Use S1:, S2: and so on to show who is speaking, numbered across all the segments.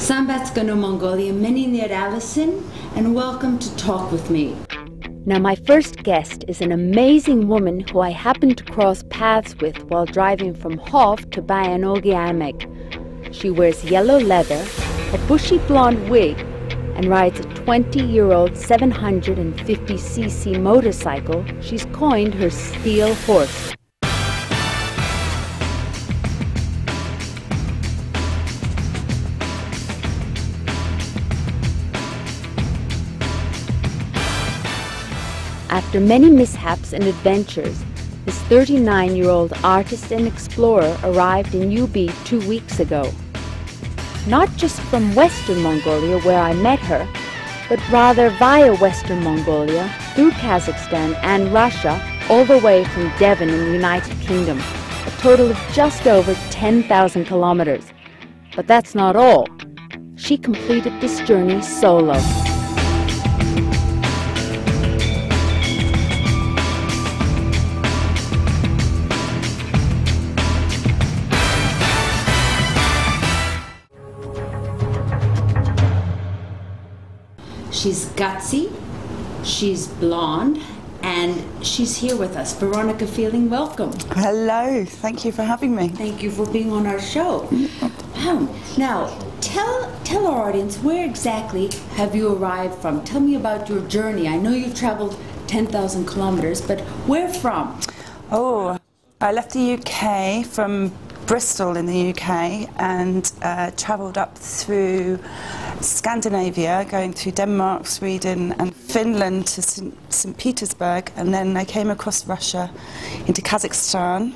S1: Sambatskano Mongolia, Meninir Allison, and welcome to Talk With Me.
S2: Now, my first guest is an amazing woman who I happened to cross paths with while driving from Hov to Bayanogiamek. She wears yellow leather, a bushy blonde wig, and rides a 20-year-old 750cc motorcycle she's coined her steel horse. After many mishaps and adventures, this 39-year-old artist and explorer arrived in UB 2 weeks ago. Not just from Western Mongolia, where I met her, but rather via Western Mongolia, through Kazakhstan and Russia, all the way from Devon in the United Kingdom, a total of just over 10,000 kilometers. But that's not all. She completed this journey solo.
S1: She's gutsy, she's blonde, and she's here with us. Veronica Feeling, welcome.
S3: Hello, thank you for having me.
S1: Thank you for being on our show. Now, tell our audience, where exactly have you arrived from? Tell me about your journey. I know you've traveled 10,000 kilometers, but where from?
S3: Oh, I left the UK from Bristol in the UK and travelled up through Scandinavia, going through Denmark, Sweden and Finland to St. Petersburg, and then I came across Russia into Kazakhstan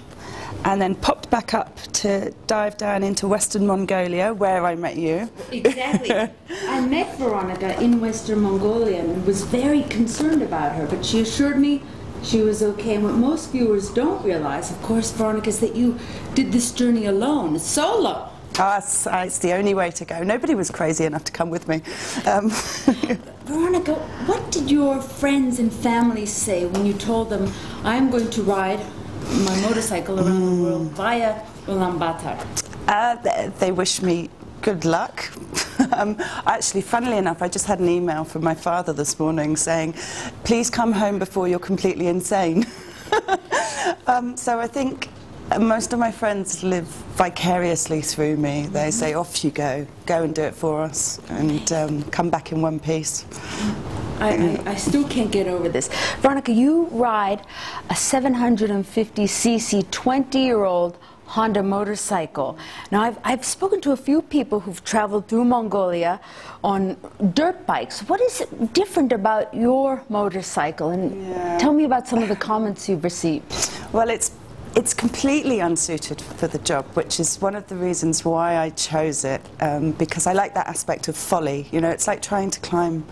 S3: and then popped back up to dive down into Western Mongolia, where I met you.
S1: Exactly. I met Veronica in Western Mongolia and was very concerned about her, but she assured me she was okay. And what most viewers don't realize, of course, Veronica, is that you did this journey alone, solo.
S3: It's the only way to go. Nobody was crazy enough to come with me.
S1: Veronica, what did your friends and family say when you told them, I'm going to ride my motorcycle around the world via Ulaanbaatar?
S3: They wished me good luck. Actually, funnily enough, I just had an email from my father this morning saying, please come home before you're completely insane. So I think most of my friends live vicariously through me. They say, off you go and do it for us, and come back in one piece.
S1: I still can't get over this. Veronica, you ride a 750cc 20-year-old Honda motorcycle. Now, I've spoken to a few people who've traveled through Mongolia on dirt bikes. What is different about your motorcycle? And tell me about some of the comments you've received.
S3: Well, it's completely unsuited for the job, which is one of the reasons why I chose it, because I like that aspect of folly. You know, it's like trying to climb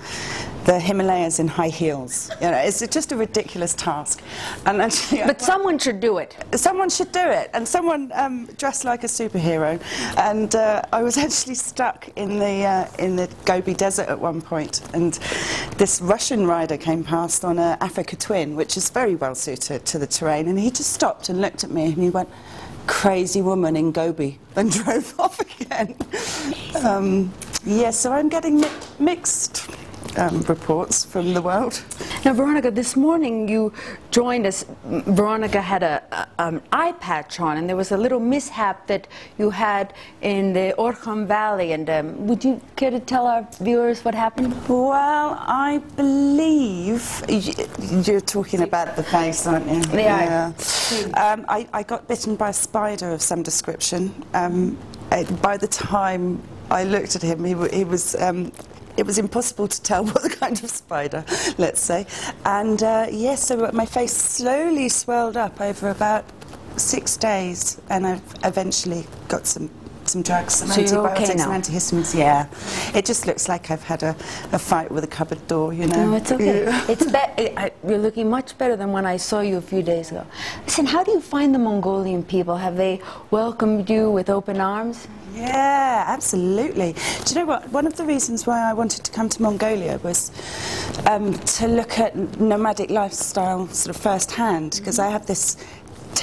S3: the Himalayas in high heels. You know, it's just a ridiculous task. And actually,
S1: but someone should do it.
S3: Someone should do it, and someone dressed like a superhero. And I was actually stuck in the Gobi Desert at one point, and this Russian rider came past on an Africa Twin, which is very well suited to the terrain, and he just stopped and looked at me and he went, crazy woman in Gobi, and drove off again. So I'm getting mixed reports from the world.
S1: Now, Veronica, this morning you joined us. Veronica had an eye patch on, and there was a little mishap that you had in the Orkhon Valley. And would you care to tell our viewers what happened?
S3: Well, I believe you're talking about the face, aren't you?
S1: Yeah.
S3: I got bitten by a spider of some description. By the time I looked at him, it was impossible to tell what kind of spider, let's say. And so my face slowly swelled up over about 6 days, and I've eventually got some drugs, some antibiotics and antihistamines. Yeah, it just looks like I've had a fight with a cupboard door, you know.
S1: No, it's okay. You're looking much better than when I saw you a few days ago. Listen, how do you find the Mongolian people? Have they welcomed you with open arms?
S3: Yeah, absolutely. Do you know what? One of the reasons why I wanted to come to Mongolia was to look at nomadic lifestyle sort of firsthand, because I have this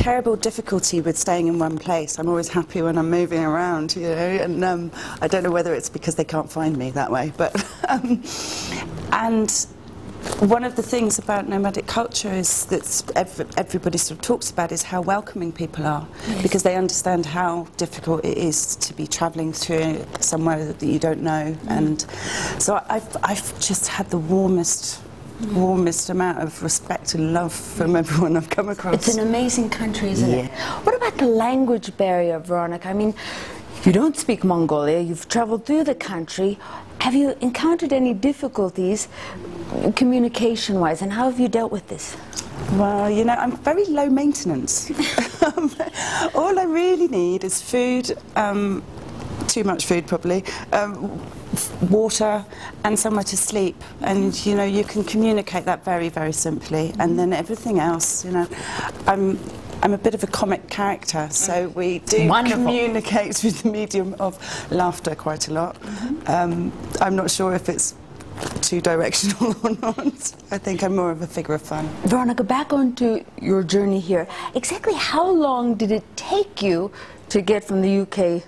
S3: terrible difficulty with staying in one place. I'm always happy when I'm moving around, you know, and I don't know whether it's because they can't find me that way, but and one of the things about nomadic culture is that everybody sort of talks about is how welcoming people are, because they understand how difficult it is to be travelling through somewhere that you don't know, and so I've just had the warmest amount of respect and love from everyone I've come across.
S1: It's an amazing country, isn't it? What about the language barrier, Veronica? I mean, you don't speak Mongolia, you've traveled through the country. Have you encountered any difficulties communication-wise, and how have you dealt with this?
S3: Well, you know, I'm very low maintenance. All I really need is food, too much food probably, water and somewhere to sleep, and you know, you can communicate that very, very simply, and then everything else, you know, I'm a bit of a comic character, so we do communicate through the medium of laughter quite a lot. I'm not sure if it's too directional or not. I think I'm more of a figure of fun.
S1: Veronica, back onto your journey here. Exactly how long did it take you to get from the UK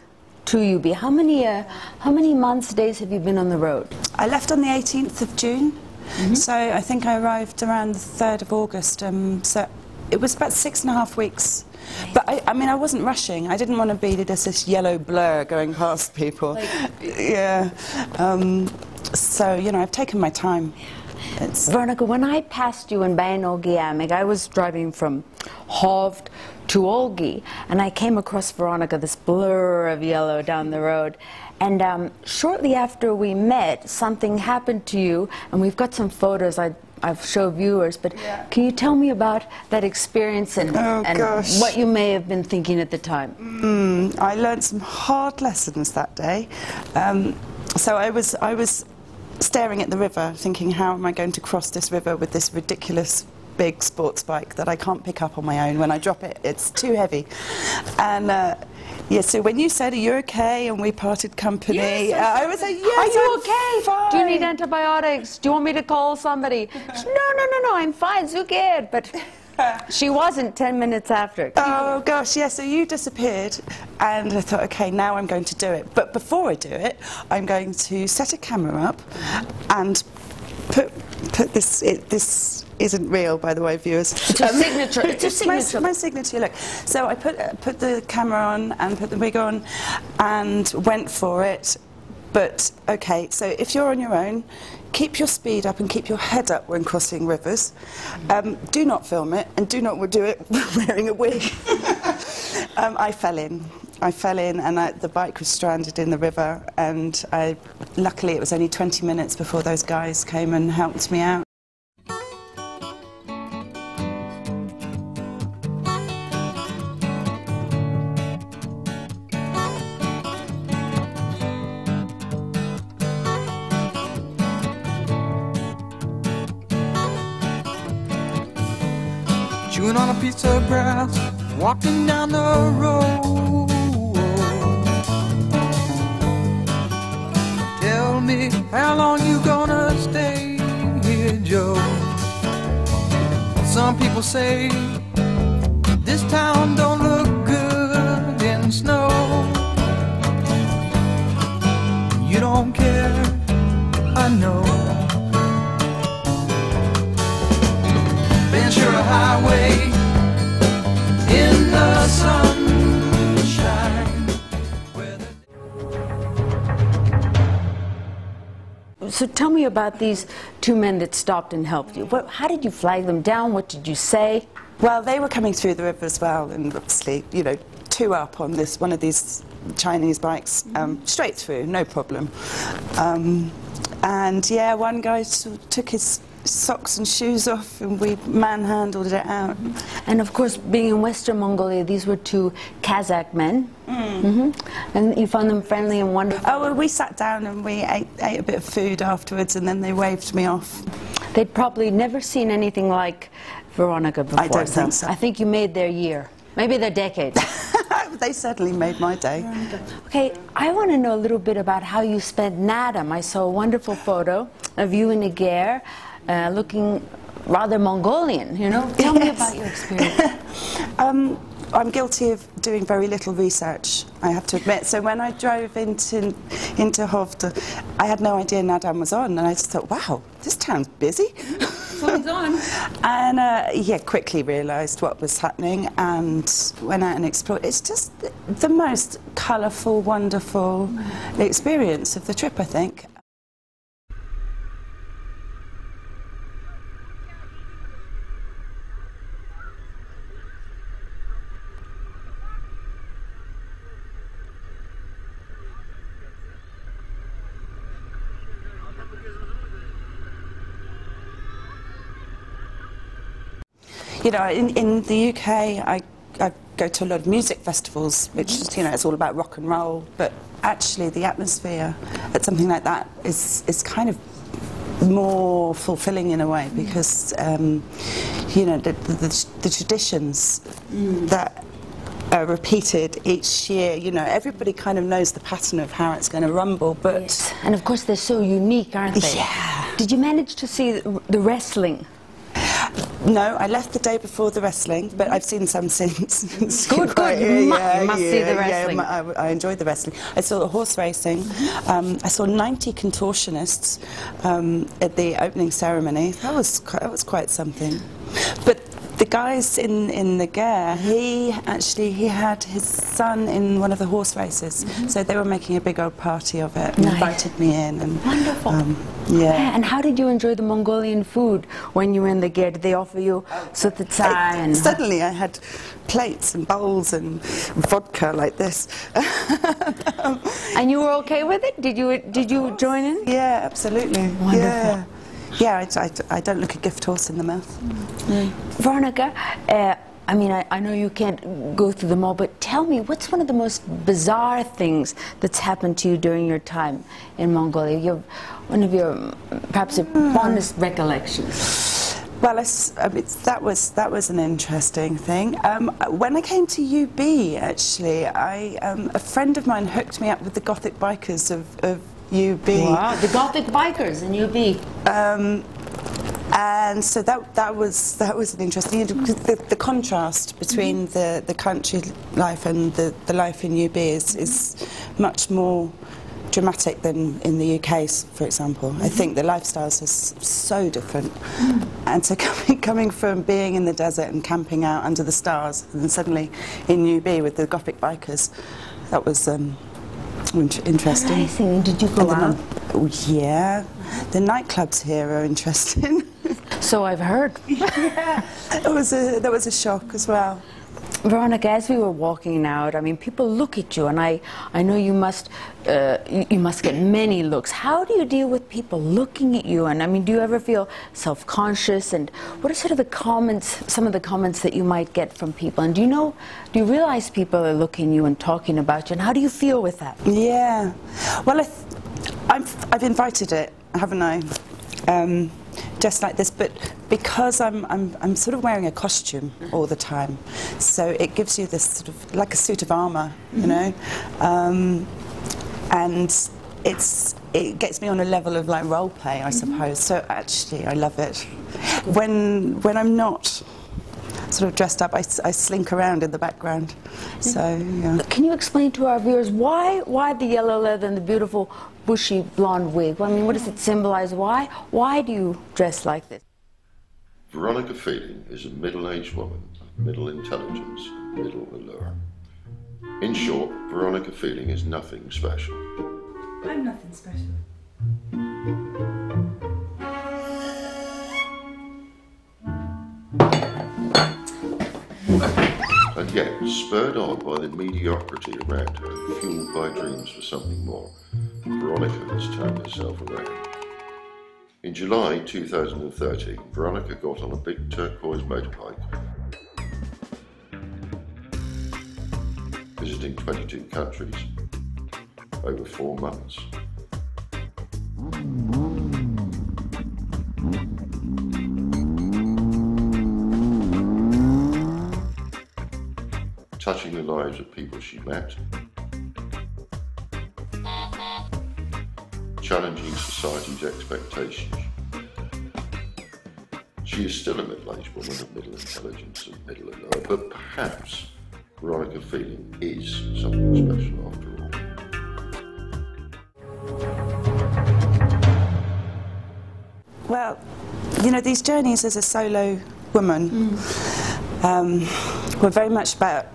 S1: to UB? How many months, days have you been on the road?
S3: I left on the 18th of June, so I think I arrived around the 3rd of August. So it was about 6.5 weeks. But I mean, I wasn't rushing. I didn't want to be just this yellow blur going past people. Yeah. So, you know, I've taken my time.
S1: Veronica, when I passed you in Bainolgiamig, I was driving from Hovd to Olgi, and I came across Veronica, this blur of yellow down the road. And shortly after we met, something happened to you, and we've got some photos I've showed viewers, but can you tell me about that experience and what you may have been thinking at the time?
S3: I learned some hard lessons that day. So I was staring at the river, thinking, how am I going to cross this river with this ridiculous big sports bike that I can't pick up on my own? When I drop it, it's too heavy. And yeah, so when you said, are you okay, and we parted company, I was like, yes,
S1: are you okay?
S3: Fine.
S1: Do you need antibiotics? Do you want me to call somebody? No, I'm fine, so good. But she wasn't 10 minutes after.
S3: Oh gosh, yeah, so you disappeared, and I thought, okay, now I'm going to do it. But before I do it, I'm going to set a camera up and put this, this isn't real, by the way, viewers.
S1: It's a signature. It's a signature.
S3: My signature look. So I put the camera on and put the wig on and went for it. But okay, so if you're on your own, keep your speed up and keep your head up when crossing rivers. Do not film it, and do not do it wearing a wig. I fell in, and the bike was stranded in the river, and luckily it was only 20 minutes before those guys came and helped me out.
S4: Chewing on a piece of grass, walking down the road. Tell me, how long you gonna stay here, Joe? Some people say this town don't look good in snow. You don't care, I know. Ventura Highway in the sunshine.
S1: So tell me about these two men that stopped and helped you. How did you flag them down? What did you say?
S3: Well, they were coming through the river as well, and obviously, you know, two up on one of these Chinese bikes, straight through, no problem. And yeah, one guy sort of took his socks and shoes off, and we manhandled it out.
S1: And of course, being in Western Mongolia, these were two Kazakh men. And you found them friendly and wonderful.
S3: Oh, well, we sat down and we ate a bit of food afterwards, and then they waved me off.
S1: They'd probably never seen anything like Veronica before.
S3: I don't think so.
S1: I think you made their year, maybe their decade.
S3: They certainly made my day.
S1: Okay, I want to know a little bit about how you spent Naadam. I saw a wonderful photo of you and Niger looking rather Mongolian, you know? Tell me
S3: Yes.
S1: about your experience.
S3: I'm guilty of doing very little research, I have to admit. So when I drove into Hovde, I had no idea Naadam was on, and I just thought, wow, this town's busy.
S1: Phone's on.
S3: And yeah, quickly realised what was happening and went out and explored. It's just the most colourful, wonderful experience of the trip, I think. You know, in the UK, I go to a lot of music festivals, which is, you know, it's all about rock and roll. But actually, the atmosphere at something like that is kind of more fulfilling in a way, because you know, the traditions that are repeated each year. You know, everybody kind of knows the pattern of how it's going to rumble, but
S1: Yes. And of course, they're so unique, aren't they?
S3: Yeah.
S1: Did you manage to see the wrestling?
S3: No, I left the day before the wrestling, but I've seen some since.
S1: Good, good. You must see the wrestling.
S3: Yeah, I enjoyed the wrestling. I saw the horse racing. I saw 90 contortionists at the opening ceremony. That was quite something. But the guys in the Gare, he had his son in one of the horse races, so they were making a big old party of it and
S1: Nice.
S3: invited me in. And,
S1: Wonderful.
S3: yeah.
S1: And how did you enjoy the Mongolian food when you were in the Gare? Did they offer you sutetsai and...
S3: Suddenly I had plates and bowls and vodka like this.
S1: And you were okay with it? Did you join in?
S3: Yeah, absolutely.
S1: Wonderful.
S3: Yeah, yeah. I don't look a gift horse in the mouth.
S1: Veronica, I mean, I know you can't go through them all, but tell me, what's one of the most bizarre things that's happened to you during your time in Mongolia? One of your, perhaps, your fondest recollections?
S3: Well, that was an interesting thing. When I came to UB, actually, a friend of mine hooked me up with the Gothic bikers of UB.
S1: Wow, the Gothic bikers in UB.
S3: And so that was an interesting, the contrast between the country life and the life in UB is much more dramatic than in the UK, for example. I think the lifestyles are so different. And so coming from being in the desert and camping out under the stars, and then suddenly in UB with the Gothic bikers, that was interesting.
S1: Amazing. Did you go out?
S3: Oh, yeah, the nightclubs here are interesting.
S1: So I've heard.
S3: Yeah, that was a shock as well.
S1: Veronica, as we were walking out, I mean, people look at you, and I know you must get many looks. How do you deal with people looking at you? And I mean, do you ever feel self-conscious? And what are sort of the comments, some of the comments that you might get from people? And do you realize people are looking at you and talking about you? And how do you feel with that?
S3: Yeah, well, I've invited it, haven't I? Just like this, but because I'm sort of wearing a costume all the time, so it gives you this sort of like a suit of armour, you know, and it gets me on a level of like role play, I suppose. So actually, I love it. When I'm not sort of dressed up, I slink around in the background. So yeah.
S1: Can you explain to our viewers why the yellow leather and the beautiful bushy blonde wig? I mean, what does it symbolize? Why do you dress like this?
S5: Veronica Feeling is a middle-aged woman of middle intelligence and middle allure. In short, Veronica Feeling is nothing special.
S3: I'm nothing special.
S5: And yet, spurred on by the mediocrity around her and fueled by dreams for something more, Veronica has turned herself around. In July 2013, Veronica got on a big turquoise motorbike, visiting 22 countries over 4 months. Touching the lives of people she met, challenging society's expectations, She is still a middle-aged woman of middle intelligence and middle and lower, but perhaps Veronica Feeling is something special after all.
S3: Well, you know, these journeys as a solo woman were very much about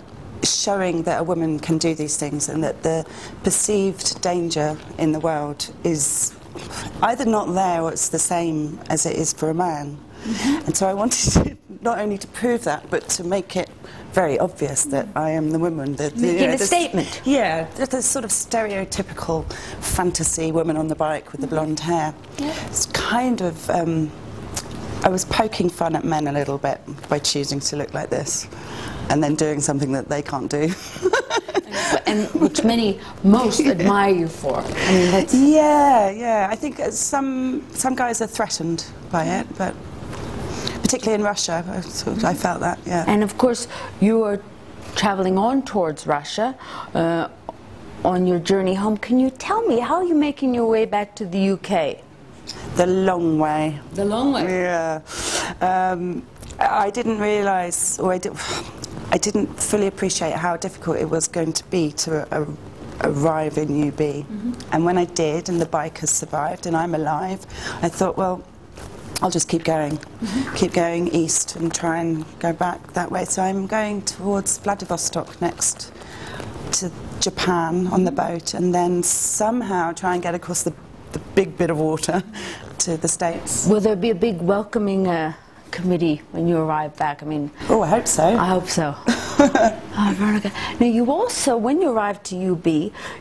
S3: showing that a woman can do these things, and that the perceived danger in the world is either not there or it's the same as it is for a man. And so I wanted to, not only to prove that, but to make it very obvious that I am the woman.
S1: Making a statement.
S3: Yeah, the sort of stereotypical fantasy woman on the bike with the blonde hair.
S1: Yeah.
S3: It's kind of, I was poking fun at men a little bit by choosing to look like this, and then doing something that they can't do.
S1: And which most admire you for. I mean, that's...
S3: Yeah. I think some guys are threatened by it, but particularly in Russia, I felt that. Yeah.
S1: And of course, you are traveling on towards Russia on your journey home. Can you tell me how you're making your way back to the UK?
S3: The long way.
S1: The long way.
S3: Yeah. I didn't realise, or I didn't fully appreciate how difficult it was going to be to arrive in UB. And when I did, and the bike has survived, and I'm alive, I thought, well, I'll just keep going. Keep going east and try and go back that way. So I'm going towards Vladivostok next, to Japan on the boat, and then somehow try and get across the big bit of water to the States.
S1: Will there be a big welcoming committee when you arrive back? I mean...
S3: Oh, I hope so.
S1: I hope so. Oh, Veronica. Now, you also, when you arrived to UB,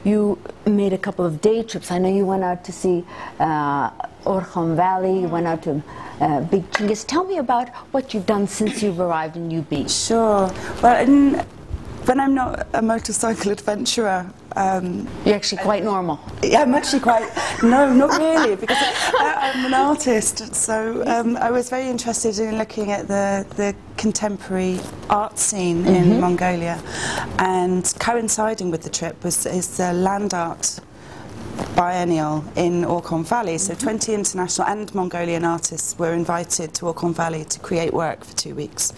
S1: you made a couple of day trips. I know you went out to see Orkhon Valley, you went out to Big Chingis. Tell me about what you've done since you've arrived in UB.
S3: Sure. Well, when I'm not a motorcycle adventurer...
S1: You're actually quite normal.
S3: Yeah, I'm actually quite... No, not really, because I'm an artist. So I was very interested in looking at the contemporary art scene in Mongolia. And coinciding with the trip is the land art biennial in Orkhon Valley. So 20 international and Mongolian artists were invited to Orkhon Valley to create work for 2 weeks.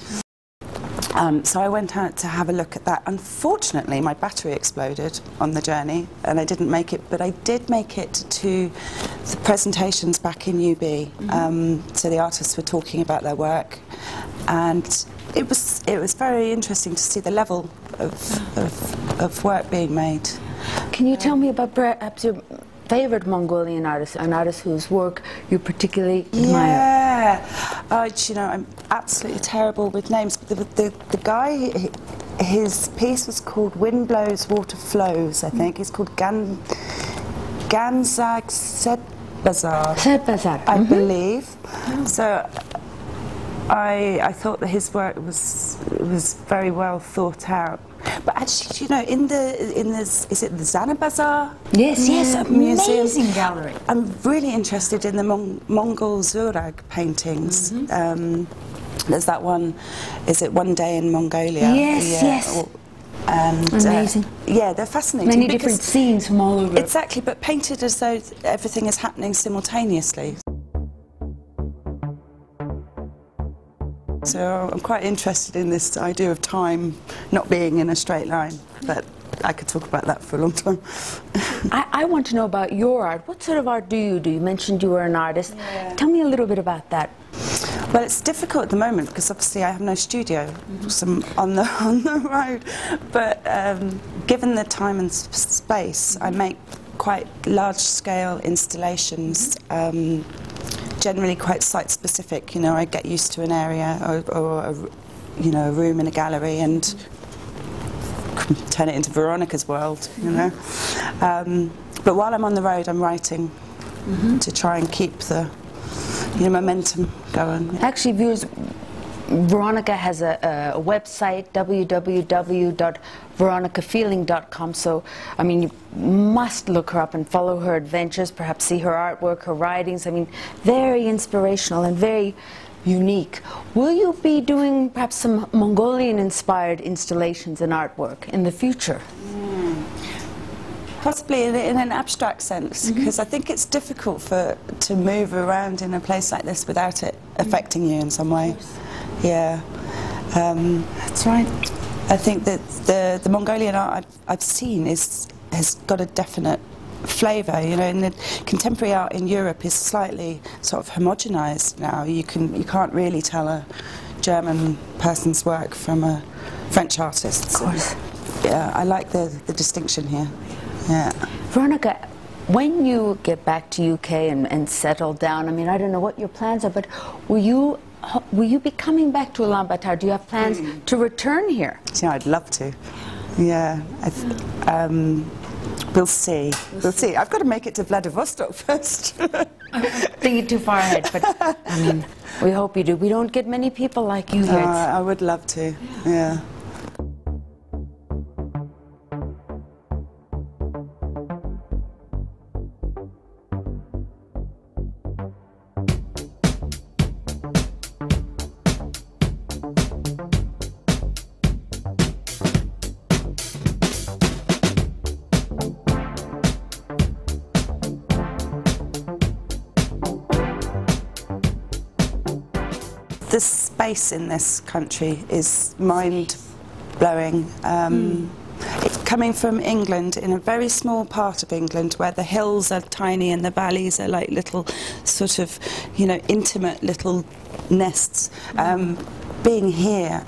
S3: So I went out to have a look at that. Unfortunately, my battery exploded on the journey and I didn't make it, but I did make it to the presentations back in UB. So the artists were talking about their work, and it was very interesting to see the level of work being made.
S1: Can you tell me about perhaps your favorite Mongolian artist, an artist whose work you particularly admire?
S3: Yeah, you know, I'm absolutely terrible with names. The guy, his piece was called Wind Blows, Water Flows, I think. He's called Ganzag Sebazar, I believe. So I thought that his work was very well thought out. But actually, you know, in this, is it the Zanabazar?
S1: Yes, yes,
S3: museum?
S1: amazing gallery.
S3: I'm really interested in the Mongol Zurag paintings. There's that one, is it One Day in Mongolia?
S1: Yes, yes.
S3: And
S1: amazing.
S3: Yeah, they're fascinating.
S1: Many different scenes from all over.
S3: Exactly, but painted as though everything is happening simultaneously. So I'm quite interested in this idea of time not being in a straight line, but I could talk about that for a long time.
S1: I want to know about your art. What sort of art do you do? You mentioned you were an artist. Yeah. Tell me a little bit about that.
S3: Well, it's difficult at the moment because obviously I have no studio on the road. But given the time and space, I make quite large-scale installations. Generally quite site-specific. You know, I get used to an area or you know, a room in a gallery and turn it into Veronica's world. You know, but while I'm on the road, I'm writing to try and keep the momentum going.
S1: Actually, viewers, Veronica has a website, www.veronicafeeling.com, so I mean you must look her up and follow her adventures, perhaps see her artwork, her writings. I mean, very inspirational and very unique. Will you be doing perhaps some Mongolian inspired installations and artwork in the future?
S3: Possibly in an abstract sense, because I think it's difficult to move around in a place like this without it affecting you in some way. Yeah, that's right. I think that the Mongolian art I've seen has got a definite flavour. You know, and the contemporary art in Europe is slightly sort of homogenised now. You can't really tell a German person's work from a French artist.
S1: Of course.
S3: Yeah, I like the distinction here. Yeah.
S1: Veronica, when you get back to UK and settle down, I mean, I don't know what your plans are, but will you be coming back to Ulaanbaatar? Do you have plans to return here?
S3: Yeah, I'd love to. Yeah. We'll see. We'll see. I've got to make it to Vladivostok first.
S1: Thinking too far ahead, but I mean, we hope you do. We don't get many people like you here.
S3: I would love to. Yeah. The space in this country is mind-blowing. It's coming from England, in a very small part of England, where the hills are tiny and the valleys are like little sort of, you know, intimate little nests. Being here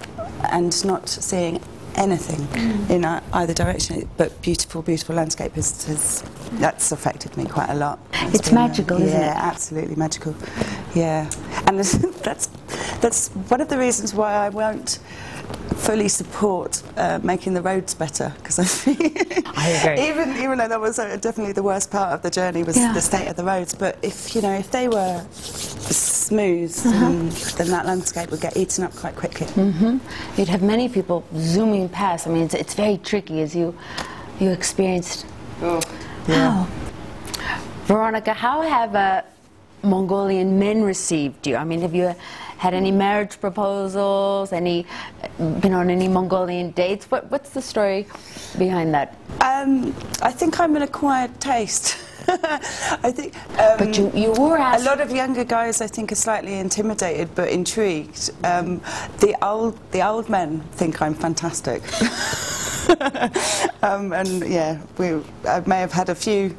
S3: and not seeing anything in either direction, but beautiful, beautiful landscape that's affected me quite a lot.
S1: It's magical, isn't it?
S3: Yeah, absolutely magical. Yeah, and that's one of the reasons why I won't fully support making the roads better, because
S1: I agree.
S3: even though that was definitely the worst part of the journey was the state of the roads. But if they were smooth, then that landscape would get eaten up quite quickly.
S1: You'd have many people zooming past. I mean, it's very tricky, as you experienced.
S3: Oh,
S1: yeah. Veronica, how have Mongolian men received you? I mean, have you had any marriage proposals? Been on any Mongolian dates? What's the story behind that?
S3: I think I'm an acquired taste. I think.
S1: But you were asked.
S3: A lot of younger guys, I think, are slightly intimidated but intrigued. The old men think I'm fantastic. And yeah, I may have had a few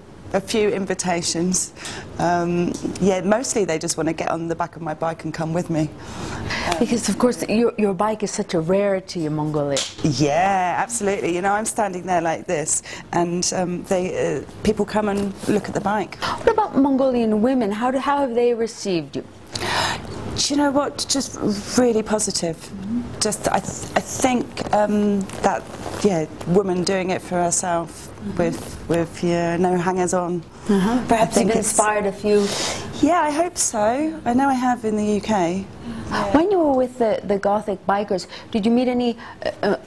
S3: invitations. Yeah, mostly they just want to get on the back of my bike and come with me.
S1: Because of course your bike is such a rarity in Mongolia.
S3: Yeah, absolutely. You know, I'm standing there like this, and people come and look at the bike.
S1: What about Mongolian women? How have they received you?
S3: Do you know what? Just really positive. Just I think that woman doing it for herself with no hangers on.
S1: Perhaps you've inspired a few.
S3: Yeah, I hope so. I know I have in the UK.
S1: When you were with the Gothic bikers, did you meet any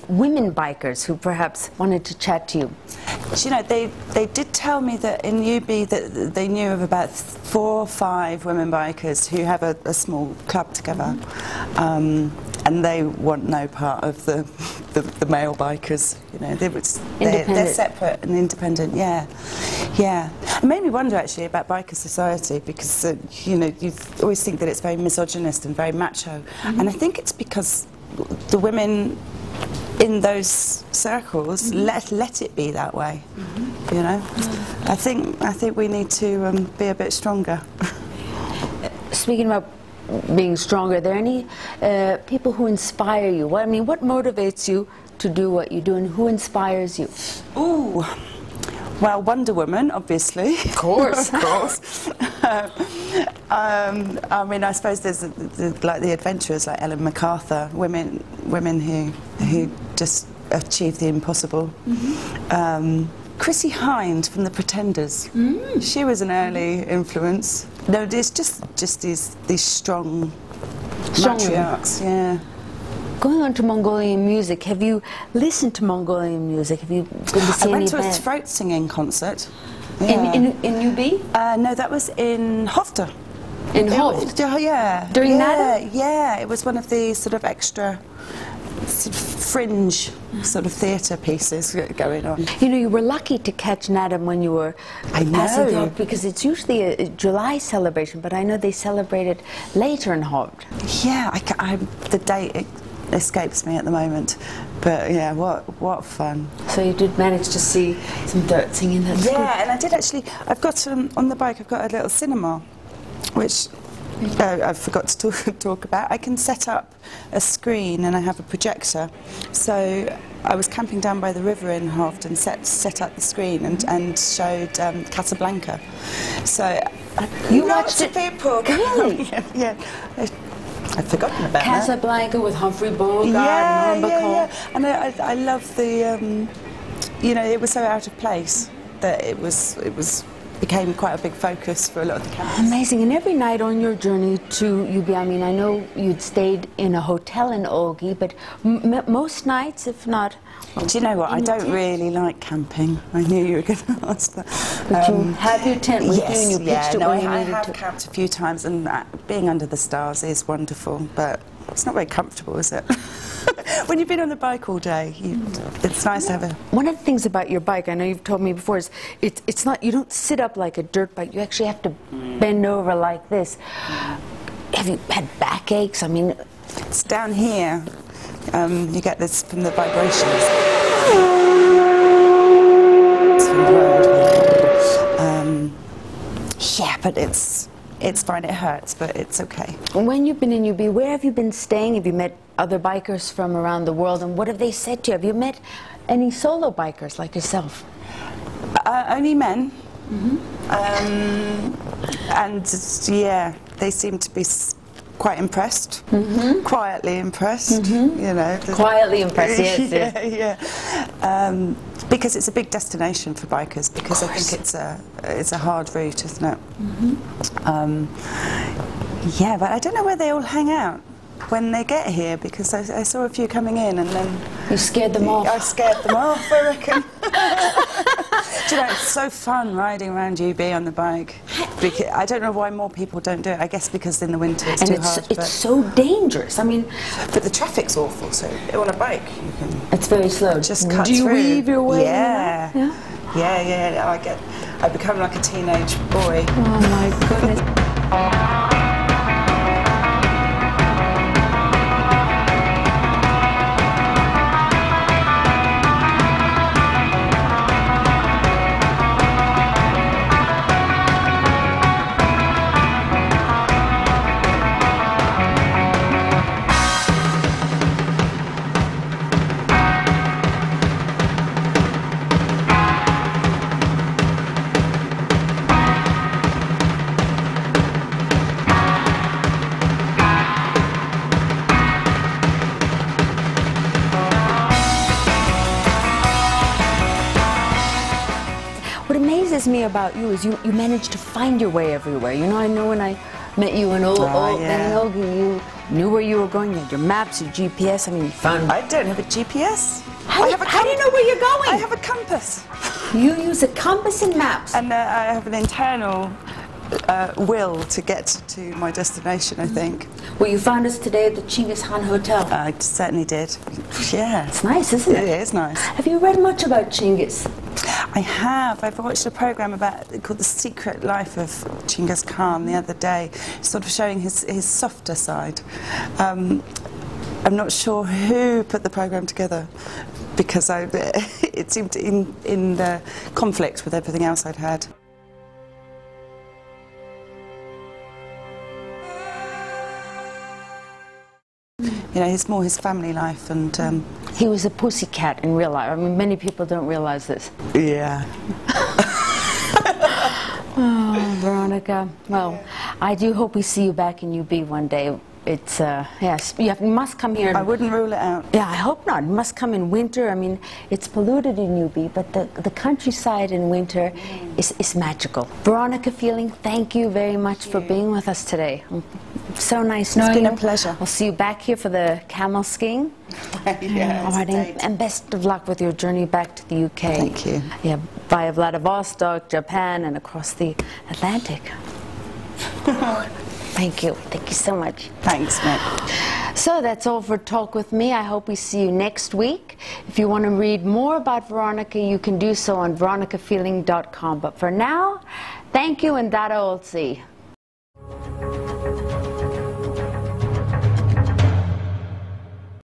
S1: women bikers who perhaps wanted to chat to you?
S3: You know, they did tell me that in UB that they knew of about 4 or 5 women bikers who have a small club together, and they want no part of the male bikers. You know, they're separate and independent. Yeah, yeah. It made me wonder actually about biker society, because you know, you always think that it's very misogynist and very macho, and I think it's because the women in those circles let it be that way. You know, I think we need to be a bit stronger.
S1: Speaking about being stronger, are there any people who inspire you? I mean, what motivates you to do what you do, and who inspires you?
S3: Ooh, well, Wonder Woman, obviously.
S1: Of course,
S3: of course. I mean, I suppose there's like the adventurers like Ellen MacArthur, women who just achieve the impossible. Chrissie Hynde from The Pretenders. She was an early influence. No, it's just these strong matriarchs. Yeah.
S1: Going on to Mongolian music, have you listened to Mongolian music? Have you been to see
S3: I went
S1: any
S3: to a
S1: bands?
S3: throat singing concert. Yeah.
S1: In UB?
S3: No, that was in Hofte.
S1: In Hoft?
S3: Yeah.
S1: During NADA?
S3: Yeah, it was one of the sort of extra sort of fringe sort of theatre pieces going on.
S1: You know, you were lucky to catch Nadam when you were passing
S3: know.
S1: through, because it's usually a July celebration, but I know they celebrate it later in Hovd.
S3: Yeah, the date escapes me at the moment, but yeah, what fun.
S1: So you did manage to see some dirt singing. That's good.
S3: Yeah, and I did actually. I've got on the bike. I've got a little cinema, which I forgot to talk about. I can set up a screen, and I have a projector. So I was camping down by the river in Hovd and set up the screen and showed Casablanca. So
S1: You watched it?
S3: People.
S1: Really?
S3: Yeah. I've forgotten about
S1: Casablanca with Humphrey Bogart
S3: that.
S1: and Norm Bacall.
S3: Yeah. And I love the, you know, it was so out of place that it became quite a big focus for a lot of the campers.
S1: Amazing. And every night on your journey to UB, I mean, I know you'd stayed in a hotel in Olgi, but most nights, if not...
S3: Do you know what? I don't really like camping. I knew you were going to ask that.
S1: But you have your tent with you and you pitched it
S3: no,
S1: when you
S3: I
S1: needed
S3: have
S1: to.
S3: camped a few times, and being under the stars is wonderful, but it's not very comfortable, is it? When you've been on the bike all day, it's nice to have a...
S1: One of the things about your bike, I know you've told me before, is it's not, you don't sit up like a dirt bike. You actually have to bend over like this. Have you had backaches? I mean...
S3: It's down here. You get this from the vibrations. Yeah, but it's fine. It hurts, but it's okay.
S1: When you've been in UB, where have you been staying? Have you met other bikers from around the world, and what have they said to you? Have you met any solo bikers like yourself?
S3: Only men. And yeah, they seem to be quite impressed, quietly impressed, you know.
S1: Quietly impressed, yes.
S3: Yeah. Because it's a big destination for bikers, because I think it's a hard route, isn't it? Yeah, but I don't know where they all hang out when they get here, because I saw a few coming in and then...
S1: You scared them off?
S3: I scared them off, I reckon. Do you know, it's so fun riding around UB on the bike. Because I don't know why more people don't do it. I guess because in the winter it's too hard.
S1: It's so dangerous. I mean...
S3: But the traffic's awful, so on a bike you can...
S1: It's very slow.
S3: Just cut
S1: Do you
S3: through.
S1: weave your way?
S3: Yeah.
S1: In
S3: Yeah. I become like a teenage boy.
S1: Oh my goodness. Me about you is you managed to find your way everywhere. You know, I know when I met you in Olgi, you knew where you were going. You had your maps, your GPS. I mean, you found...
S3: I don't have a GPS.
S1: How do you know where you're going?
S3: I have a compass.
S1: You use a compass and maps.
S3: And I have an internal will to get to my destination, I think.
S1: Well, you found us today at the Chinggis Khan Hotel.
S3: I certainly did. Yeah.
S1: It's nice, isn't it?
S3: It is nice.
S1: Have you read much about Chinggis?
S3: I have. I've watched a programme called The Secret Life of Chinggis Khan the other day, sort of showing his softer side. I'm not sure who put the programme together, because it seemed in the conflict with everything else I'd had. You know, it's more his family life, and
S1: he was a pussycat in real life. I mean, many people don't realize this.
S3: Yeah.
S1: Oh, Veronica. Well, I do hope we see you back in UB one day. It's yes, you must come here.
S3: I wouldn't rule it out.
S1: Yeah, I hope not. You must come in winter. I mean, it's polluted in UB, but the countryside in winter is magical. Veronica Feeling, thank you very much for being with us today. So nice knowing you.
S3: It's been a pleasure.
S1: I'll see you back here for the camel skiing.
S3: Yeah,
S1: all right, and best of luck with your journey back to the UK.
S3: Thank you.
S1: Yeah, via Vladivostok, Japan, and across the Atlantic. Thank you. Thank you so much.
S3: Thanks, Mick.
S1: So that's all for Talk With Me. I hope we see you next week. If you want to read more about Veronica, you can do so on veronicafeeling.com. But for now, thank you and Dada Olsi.